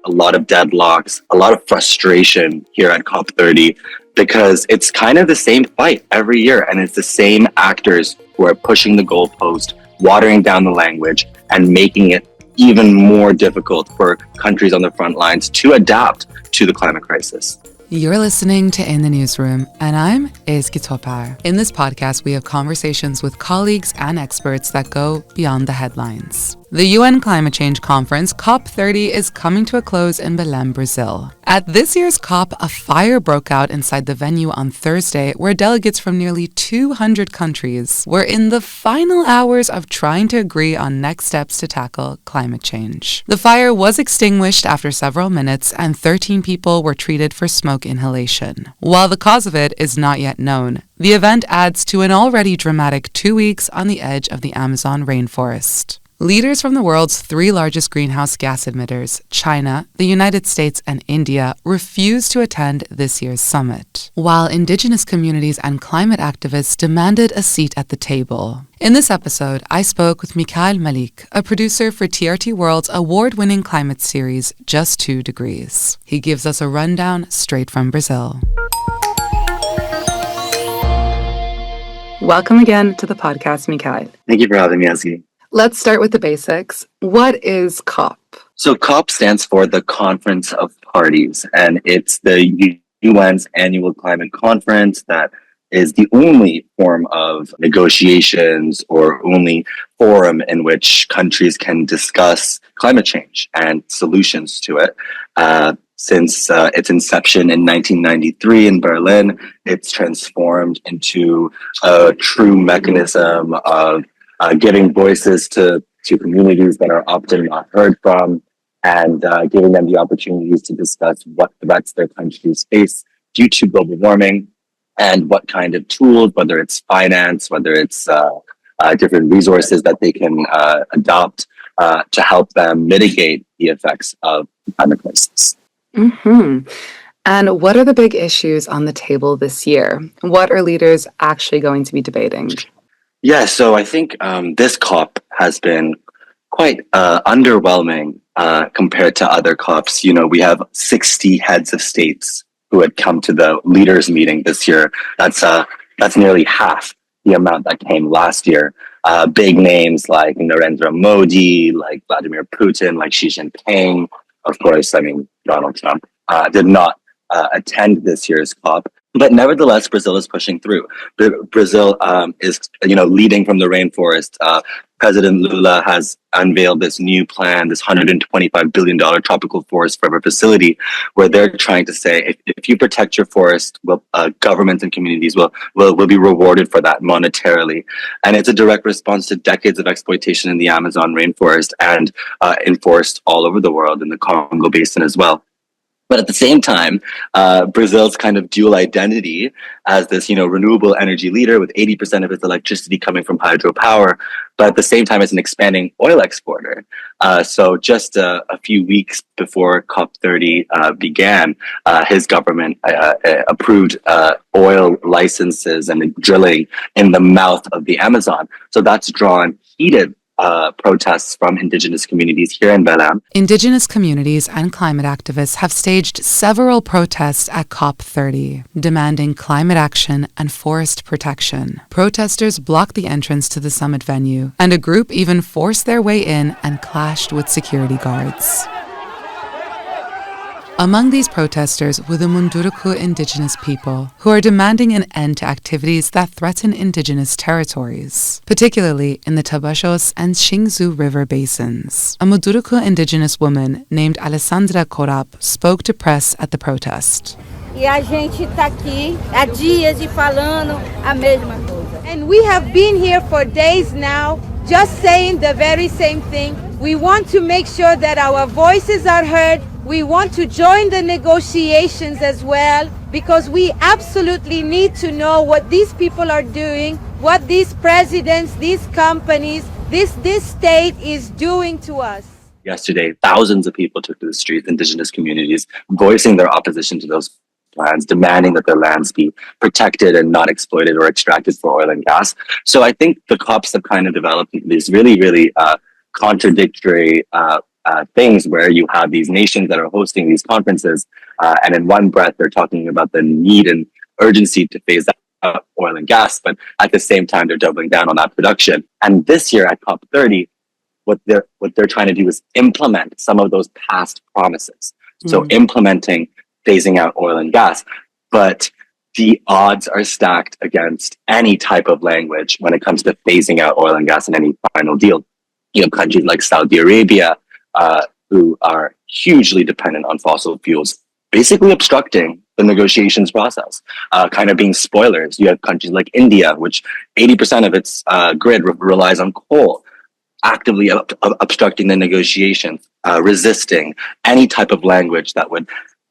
a lot of deadlocks, a lot of frustration here at COP30 because it's kind of the same fight every year, and it's the same actors who are pushing the goalpost, watering down the language, and making it even more difficult for countries on the front lines to adapt to the climate crisis. You're listening to In the Newsroom, and I'm Ezgi. In this podcast, we have conversations with colleagues and experts that go beyond the headlines. The UN Climate Change Conference, COP30, is coming to a close in Belém, Brazil. At this year's COP, a fire broke out inside the venue on Thursday, where delegates from nearly 200 countries were in the final hours of trying to agree on next steps to tackle climate change. The fire was extinguished after several minutes, and 13 people were treated for smoke inhalation. While the cause of it is not yet known, the event adds to an already dramatic 2 weeks on the edge of the Amazon rainforest. Leaders from the world's three largest greenhouse gas emitters, China, the United States, and India, refused to attend this year's summit, while indigenous communities and climate activists demanded a seat at the table. In this episode, I spoke with Malik, a producer for TRT World's award-winning climate series, Just 2 Degrees. He gives us a rundown straight from Brazil. Welcome again to the podcast, Mikail. Thank you for having me, Ezgi. Let's start with the basics. What is COP? So COP stands for the Conference of Parties, and it's the UN's annual climate conference that is the only form of negotiations or only forum in which countries can discuss climate change and solutions to it. Since its inception in 1993 in Berlin, it's transformed into a true mechanism of giving voices to communities that are often not heard from, and giving them the opportunities to discuss what threats their countries face due to global warming and what kind of tools, whether it's finance, whether it's different resources that they can adopt to help them mitigate the effects of the climate crisis. Mm-hmm. And what are the big issues on the table this year? What are leaders actually going to be debating? Yeah, so I think this COP has been quite underwhelming compared to other COPs. You know, we have 60 heads of states who had come to the leaders meeting this year. That's nearly half the amount that came last year. Big names like Narendra Modi, like Vladimir Putin, like Xi Jinping, of course, Donald Trump, did not attend this year's COP. But nevertheless, Brazil is pushing through. Brazil is, leading from the rainforest. President Lula has unveiled this new plan, this $125 billion tropical forest forever facility, where they're trying to say, if you protect your forest, governments and communities will be rewarded for that monetarily. And it's a direct response to decades of exploitation in the Amazon rainforest and in forests all over the world, in the Congo Basin as well. But at the same time, Brazil's kind of dual identity as this, renewable energy leader with 80% of its electricity coming from hydropower, but at the same time, it's an expanding oil exporter. So just a few weeks before COP30 began, his government approved oil licenses and drilling in the mouth of the Amazon. So that's drawn heated protests from indigenous communities here in Belém. Indigenous communities and climate activists have staged several protests at COP30, demanding climate action and forest protection. Protesters blocked the entrance to the summit venue, and a group even forced their way in and clashed with security guards. Among these protesters were the Munduruku indigenous people, who are demanding an end to activities that threaten indigenous territories, particularly in the Tabajos and Xingzhou River basins. A Munduruku indigenous woman named Alessandra Corap spoke to press at the protest. E a gente tá aqui há dias e falando a mesma coisa. And we have been here for days now, just saying the very same thing. We want to make sure that our voices are heard. We want to join the negotiations as well, because we absolutely need to know what these people are doing, what these presidents, these companies, this state is doing to us. Yesterday, thousands of people took to the streets, indigenous communities, voicing their opposition to those plans, demanding that their lands be protected and not exploited or extracted for oil and gas. So I think the COPs have kind of developed these really, really contradictory things where you have these nations that are hosting these conferences, and in one breath they're talking about the need and urgency to phase out oil and gas, but at the same time they're doubling down on that production. And this year at COP30, what they're trying to do is implement some of those past promises. So implementing phasing out oil and gas, but the odds are stacked against any type of language when it comes to phasing out oil and gas in any final deal. You know, countries like Saudi Arabia, who are hugely dependent on fossil fuels, basically obstructing the negotiations process, kind of being spoilers. You have countries like India, which 80% of its grid relies on coal, actively obstructing the negotiations, resisting any type of language that would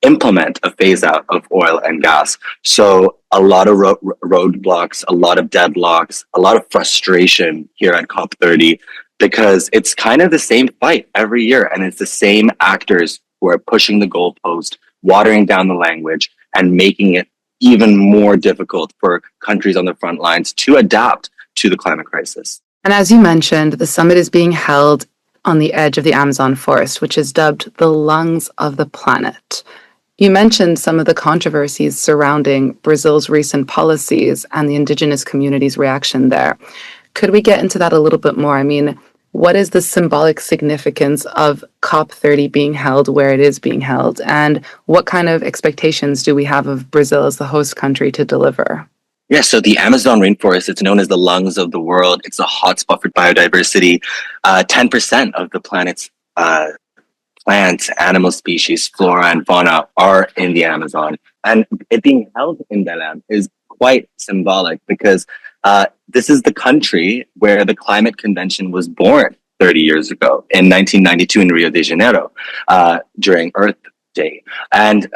implement a phase out of oil and gas. So a lot of roadblocks, a lot of deadlocks, a lot of frustration here at COP30, because it's kind of the same fight every year. And it's the same actors who are pushing the goalpost, watering down the language, and making it even more difficult for countries on the front lines to adapt to the climate crisis. And as you mentioned, the summit is being held on the edge of the Amazon forest, which is dubbed the lungs of the planet. You mentioned some of the controversies surrounding Brazil's recent policies and the indigenous community's reaction there. Could we get into that a little bit more? I mean, what is the symbolic significance of COP30 being held where it is being held? And what kind of expectations do we have of Brazil as the host country to deliver? Yeah, so the Amazon rainforest, it's known as the lungs of the world. It's a hotspot for biodiversity. 10% of the planet's plants, animal species, flora, and fauna are in the Amazon. And it being held in Belém is quite symbolic because this is the country where the climate convention was born 30 years ago in 1992 in Rio de Janeiro during Earth Day. And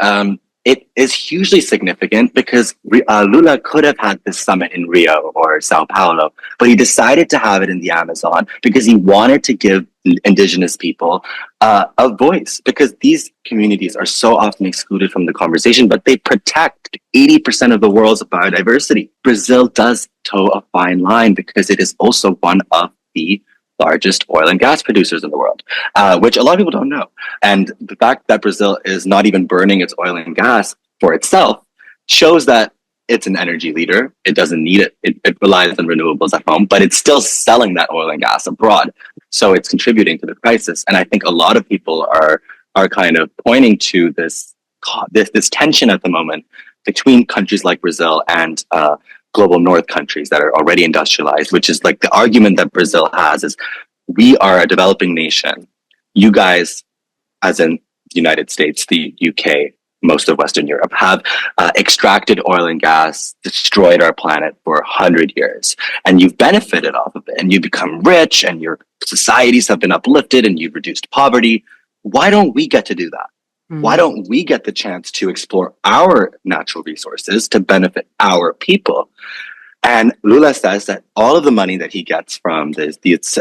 it is hugely significant because Lula could have had this summit in Rio or Sao Paulo, but he decided to have it in the Amazon because he wanted to give indigenous people a voice, because these communities are so often excluded from the conversation, but they protect 80% of the world's biodiversity. Brazil does toe a fine line because it is also one of the largest oil and gas producers in the world, which a lot of people don't know. And the fact that Brazil is not even burning its oil and gas for itself shows that it's an energy leader. It doesn't need it. It relies on renewables at home, but it's still selling that oil and gas abroad. So it's contributing to the crisis. And I think a lot of people are kind of pointing to this tension at the moment between countries like Brazil and global north countries that are already industrialized, which is like the argument that Brazil has is, we are a developing nation. You guys, as in the United States, the UK, most of Western Europe, have extracted oil and gas, destroyed our planet for 100 years. And you've benefited off of it, and you've become rich, and your societies have been uplifted, and you've reduced poverty. Why don't we get to do that? Why don't we get the chance to explore our natural resources to benefit our people? And Lula says that all of the money that he gets from the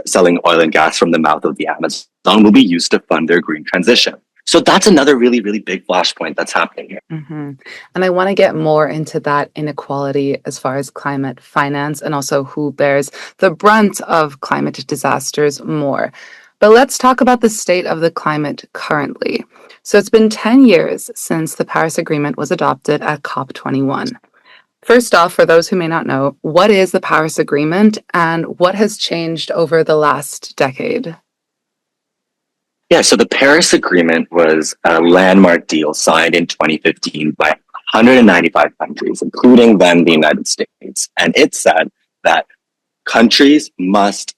selling oil and gas from the mouth of the Amazon will be used to fund their green transition. So that's another really, really big flashpoint that's happening here. Mm-hmm. And I want to get more into that inequality as far as climate finance and also who bears the brunt of climate disasters more. But let's talk about the state of the climate currently. So it's been 10 years since the Paris Agreement was adopted at COP21. First off, for those who may not know, what is the Paris Agreement and what has changed over the last decade? Yeah, so the Paris Agreement was a landmark deal signed in 2015 by 195 countries, including then the United States. And it said that countries must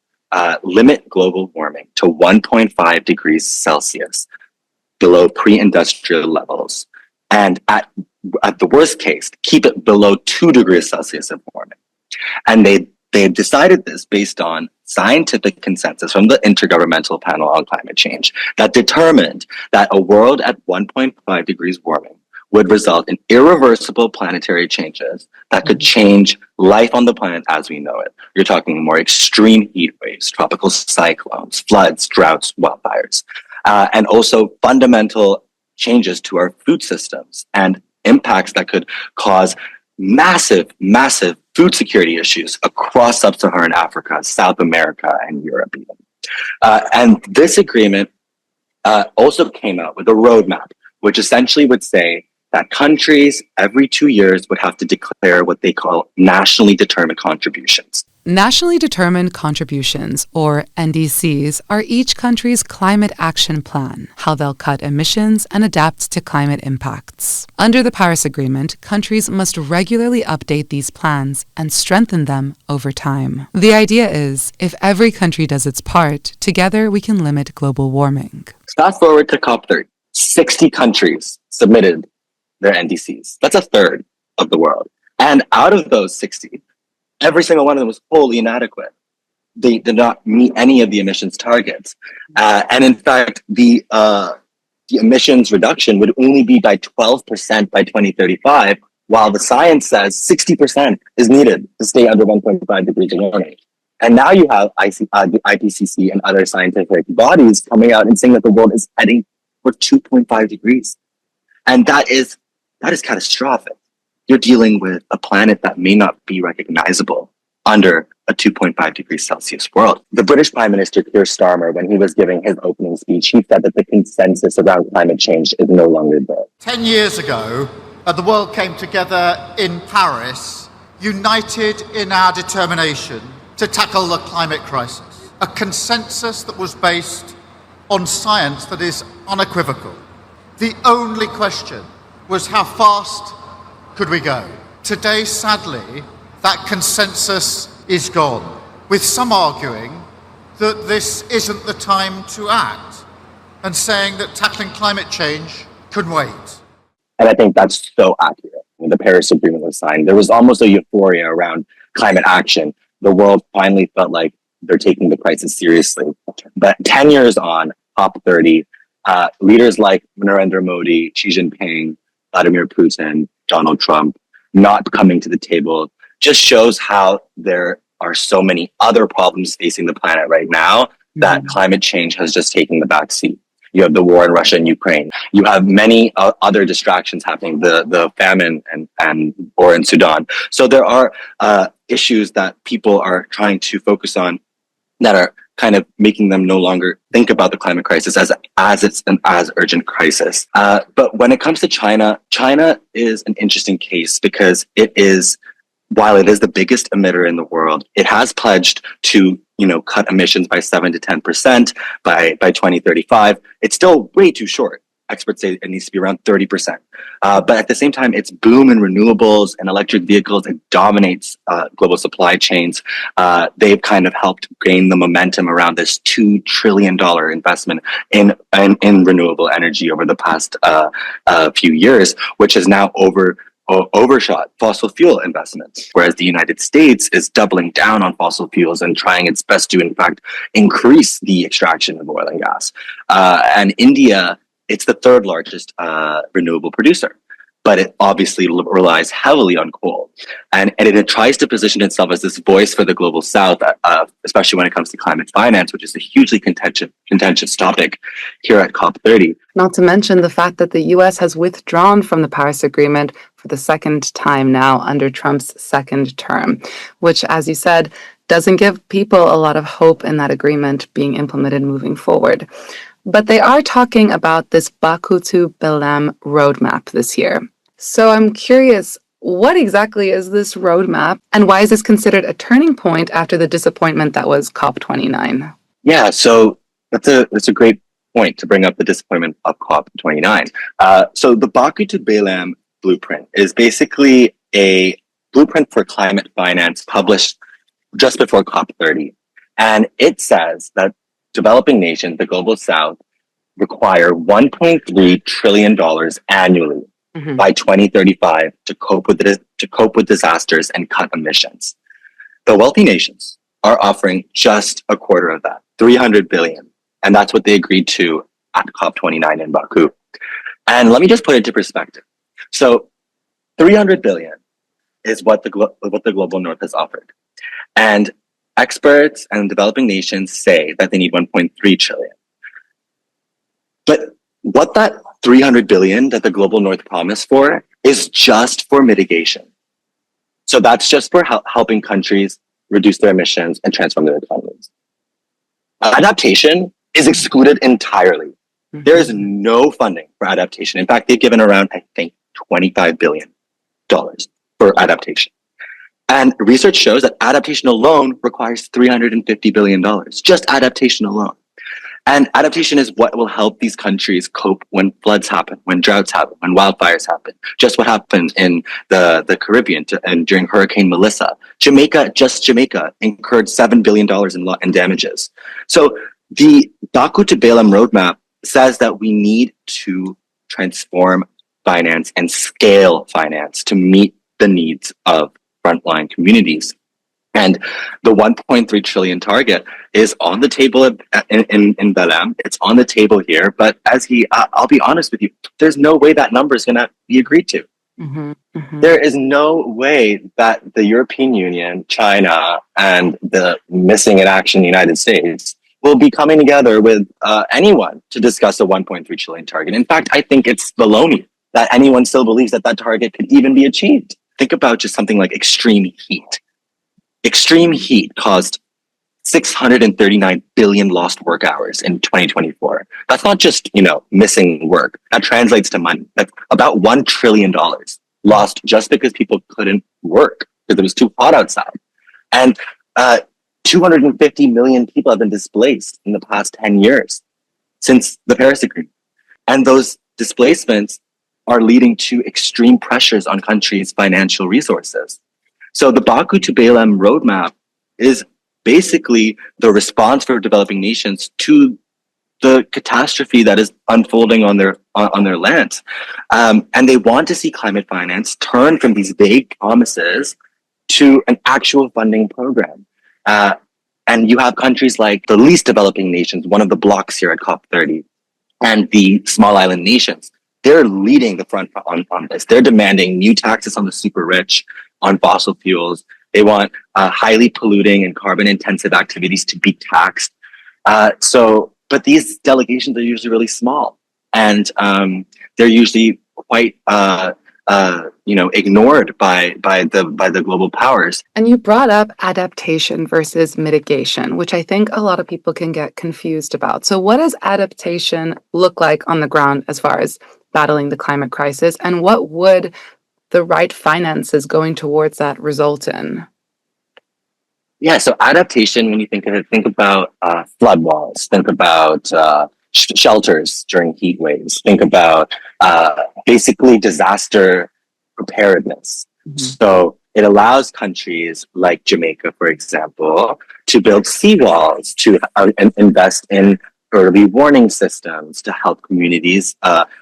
limit global warming to 1.5 degrees Celsius below pre-industrial levels. And at the worst case, keep it below 2 degrees Celsius of warming. And they decided this based on scientific consensus from the Intergovernmental Panel on Climate Change that determined that a world at 1.5 degrees warming would result in irreversible planetary changes that could change life on the planet as we know it. You're talking more extreme heat waves, tropical cyclones, floods, droughts, wildfires, and also fundamental changes to our food systems and impacts that could cause massive, massive food security issues across sub-Saharan Africa, South America, and Europe even. And this agreement also came out with a roadmap, which essentially would say that countries every 2 years would have to declare what they call nationally determined contributions. Nationally determined contributions, or NDCs, are each country's climate action plan, how they'll cut emissions and adapt to climate impacts. Under the Paris Agreement, countries must regularly update these plans and strengthen them over time. The idea is, if every country does its part, together we can limit global warming. Fast forward to COP30. 60 countries submitted their NDCs. That's a third of the world. And out of those 60, every single one of them was wholly inadequate. They did not meet any of the emissions targets. And in fact, the emissions reduction would only be by 12% by 2035, while the science says 60% is needed to stay under 1.5 degrees of warming. And now you have the IPCC and other scientific bodies coming out and saying that the world is heading for 2.5 degrees. And that is catastrophic. You're dealing with a planet that may not be recognizable under a 2.5 degrees Celsius world. The British Prime Minister, Keir Starmer, when he was giving his opening speech, he said that the consensus around climate change is no longer there. 10 years ago, the world came together in Paris, united in our determination to tackle the climate crisis. A consensus that was based on science that is unequivocal. The only question was how fast could we go? Today, sadly, that consensus is gone, with some arguing that this isn't the time to act and saying that tackling climate change could wait. And I think that's so accurate. When the Paris Agreement was signed, there was almost a euphoria around climate action. The world finally felt like they're taking the crisis seriously. But 10 years on, COP30, leaders like Narendra Modi, Xi Jinping, Vladimir Putin, Donald Trump not coming to the table just shows how there are so many other problems facing the planet right now that climate change has just taken the back seat. You have the war in Russia and Ukraine. You have many other distractions happening, the famine and war in Sudan. So there are issues that people are trying to focus on that are kind of making them no longer think about the climate crisis as it's an as urgent crisis. But when it comes to China, China is an interesting case because while it is the biggest emitter in the world, it has pledged to, cut emissions by 7 to 10% by 2035. It's still way too short. Experts say it needs to be around 30%. But at the same time, its boom in renewables and electric vehicles, it dominates global supply chains. They've kind of helped gain the momentum around this $2 trillion investment in renewable energy over the past few years, which has now overshot fossil fuel investments, whereas the United States is doubling down on fossil fuels and trying its best to, in fact, increase the extraction of oil and gas. And India, it's the third largest renewable producer, but it obviously relies heavily on coal. And it tries to position itself as this voice for the global south, especially when it comes to climate finance, which is a hugely contentious topic here at COP30. Not to mention the fact that the U.S. has withdrawn from the Paris Agreement for the second time now under Trump's second term, which, as you said, doesn't give people a lot of hope in that agreement being implemented moving forward. But they are talking about this Baku to Belém roadmap this year. So I'm curious, what exactly is this roadmap and why is this considered a turning point after the disappointment that was COP29? Yeah, so that's a great point to bring up the disappointment of COP29. So the Baku to Belém blueprint is basically a blueprint for climate finance published just before COP30. And it says that developing nations, the global south, require $1.3 trillion annually by 2035 to cope with disasters and cut emissions. The wealthy nations are offering just a quarter of that, $300 billion. And that's what they agreed to at COP29 in Baku. And let me just put it into perspective. So $300 billion is what the global north has offered. And experts and developing nations say that they need 1.3 trillion. But what that 300 billion that the global north promised for is just for mitigation. So that's just for helping countries reduce their emissions and transform their economies. Adaptation is excluded entirely. There is no funding for adaptation. In fact, they've given around, I think, $25 billion for adaptation. And research shows that adaptation alone requires $350 billion, just adaptation alone. And adaptation is what will help these countries cope when floods happen, when droughts happen, when wildfires happen. Just what happened in the Caribbean and during Hurricane Melissa. Jamaica incurred $7 billion in damages. So the Baku to Belém roadmap says that we need to transform finance and scale finance to meet the needs of frontline communities. And the 1.3 trillion target is on the table in Belém. It's on the table here. But Ezgi, I'll be honest with you, there's no way that number is going to be agreed to. There is no way that the European Union, China, and the missing in action United States will be coming together with anyone to discuss a 1.3 trillion target. In fact, I think it's baloney that anyone still believes that that target could even be achieved. Think about just something like extreme heat. Extreme heat caused 639 billion lost work hours in 2024. That's not just, missing work. That translates to money. That's about $1 trillion lost just because people couldn't work because it was too hot outside. And 250 million people have been displaced in the past 10 years since the Paris Agreement. And those displacements are leading to extreme pressures on countries' financial resources. So the Baku to Belém roadmap is basically the response for developing nations to the catastrophe that is unfolding on their lands. And they want to see climate finance turn from these vague promises to an actual funding program. And you have countries like the least developing nations, one of the blocks here at COP30, and the small island nations. They're leading the front on this. They're demanding new taxes on the super rich, on fossil fuels. They want highly polluting and carbon intensive activities to be taxed. But these delegations are usually really small, and they're usually quite ignored by the global powers. And you brought up adaptation versus mitigation, which I think a lot of people can get confused about. So what does adaptation look like on the ground as far as battling the climate crisis, and what would the right finances going towards that result in? Yeah, so adaptation, when you think of it, think about flood walls, think about shelters during heat waves, think about basically disaster preparedness. So it allows countries like Jamaica, for example, to build seawalls, to invest in early warning systems to help communities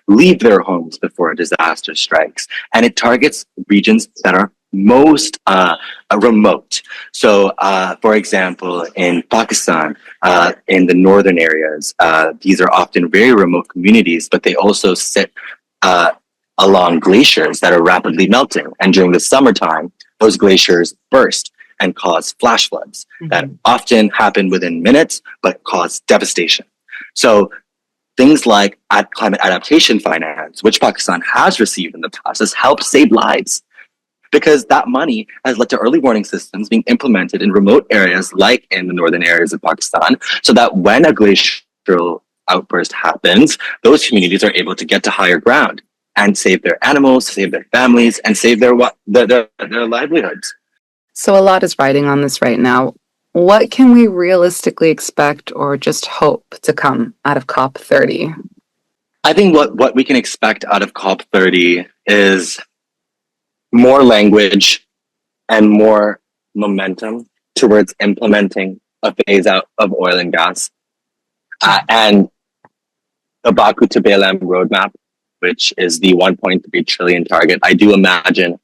leave their homes before a disaster strikes. And it targets regions that are most remote. So, for example, in Pakistan, in the northern areas, these are often very remote communities, but they also sit along glaciers that are rapidly melting. And during the summertime, those glaciers burst and cause flash floods that often happen within minutes, but cause devastation. So things like climate adaptation finance, which Pakistan has received in the past, has helped save lives because that money has led to early warning systems being implemented in remote areas like in the northern areas of Pakistan, so that when a glacial outburst happens, those communities are able to get to higher ground and save their animals, save their families, and save their livelihoods. So a lot is riding on this right now. What can we realistically expect or just hope to come out of COP30? I think what we can expect out of COP30 is more language and more momentum towards implementing a phase out of oil and gas. And the Baku to Belém roadmap, which is the 1.3 trillion target. I do imagine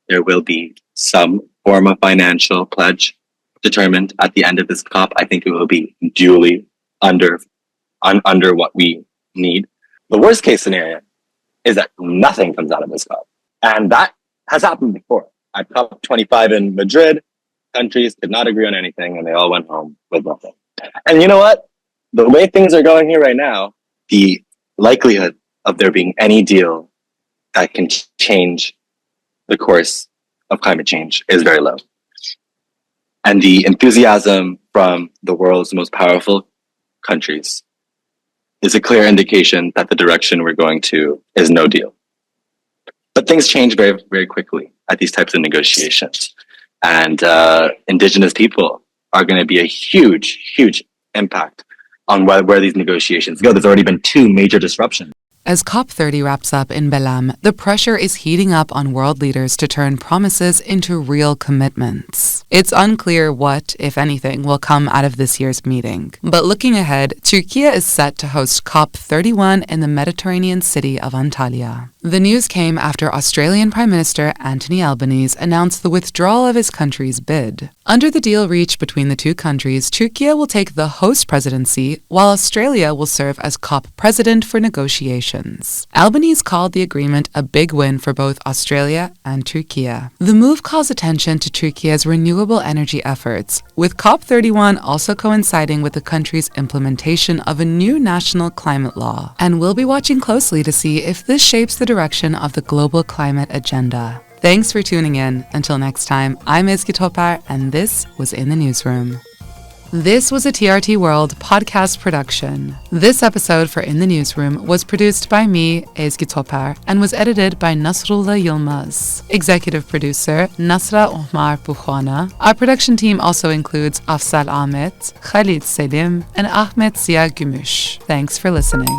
there will be some form of financial pledge determined at the end of this COP. I think it will be duly under what we need. The worst case scenario is that nothing comes out of this COP. And that has happened before. At COP25 in Madrid, countries could not agree on anything and they all went home with nothing. And you know what? The way things are going here right now, the likelihood of there being any deal that can change the course of climate change is very low. And the enthusiasm from the world's most powerful countries is a clear indication that the direction we're going to is no deal. But things change very, very quickly at these types of negotiations. And indigenous people are going to be a huge, huge impact on where these negotiations go. There's already been 2 major disruptions. As COP30 wraps up in Belém, the pressure is heating up on world leaders to turn promises into real commitments. It's unclear what, if anything, will come out of this year's meeting. But looking ahead, Turkey is set to host COP31 in the Mediterranean city of Antalya. The news came after Australian Prime Minister Anthony Albanese announced the withdrawal of his country's bid. Under the deal reached between the 2 countries, Turkey will take the host presidency, while Australia will serve as COP president for negotiations. Albanese called the agreement a big win for both Australia and Turkey. The move calls attention to Turkey's renewable energy efforts, with COP31 also coinciding with the country's implementation of a new national climate law. And we'll be watching closely to see if this shapes the direction of the global climate agenda. Thanks for tuning in. Until next time, I'm Ezgi, and this was In the Newsroom. This was a TRT World podcast production. This episode for In the Newsroom was produced by me, Ezgi, and was edited by Nasrullah Yilmaz. Executive producer, Nasra, Omar, Bwana. Our production team also includes Afzal, Ahmed, Khaled, Selim, and Ahmed, Ziya, Gumus. Thanks for listening.